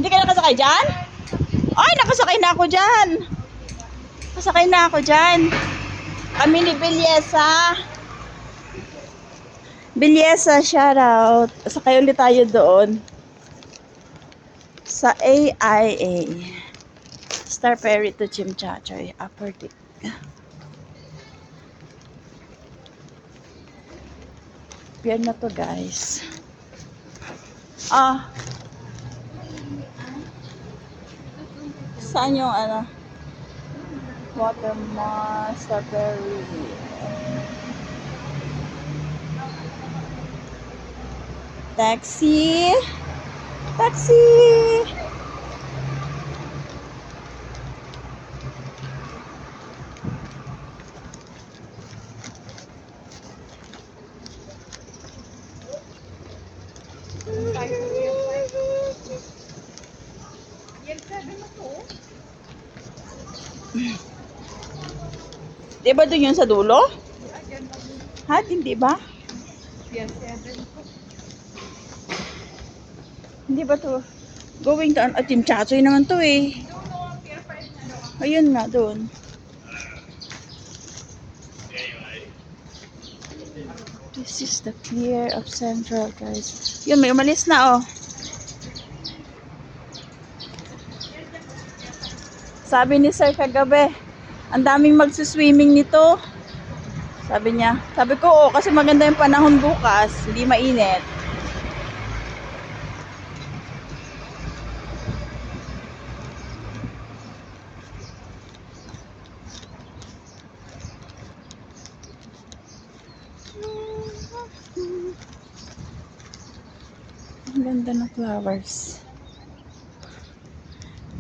Hindi ka nakasakay dyan? Ay, nakasakay na ako dyan. Nakasakay na ako dyan. Kami ni Bilyesa. Bilyesa, shoutout. Sakay ulit tayo doon. Sa AIA. Star Ferry to Chimchachoy. Upper Deck. Pier na to, guys. Saan yung ano? Watermark, Star Ferry. Taxi! Taxi! Di ba doon yun sa dulo? Ha? Hindi ba? Hindi ba to? Going to Chimchachoy naman to eh. Ayun nga doon. This is the pier of Central, guys. Yun, may umalis na oh. Sabi ni Sir kagabi, ang daming magsuswimming nito. Sabi niya. Sabi ko, oh, kasi maganda yung panahon bukas. Hindi mainit. Ang ganda ng flowers.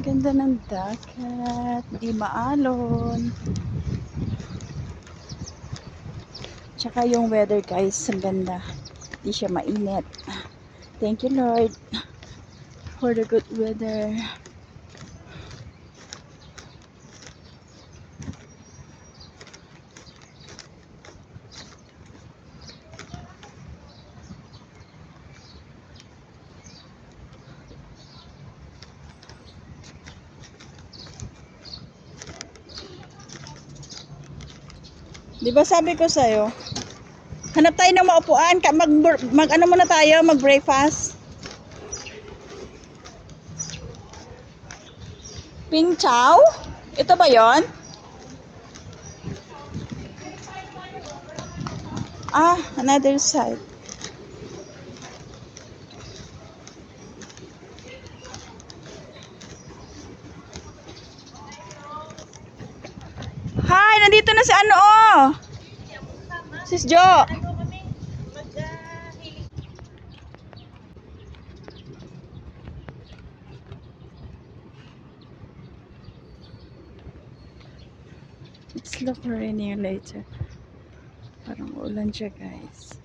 Ganda ng dagat. Di maalon. Tsaka yung weather, guys, ang ganda. Di siya mainit. Thank you, Lord, for the good weather. Di ba sabi ko sa'yo, hanap tayo ng maupuan, mag ano muna tayo, mag breakfast. Ping Chow? Ito ba yon? Another side. Hi, nandito na si ano oh. Sis Jo. It's look rainy later. Parang ulan siya, guys.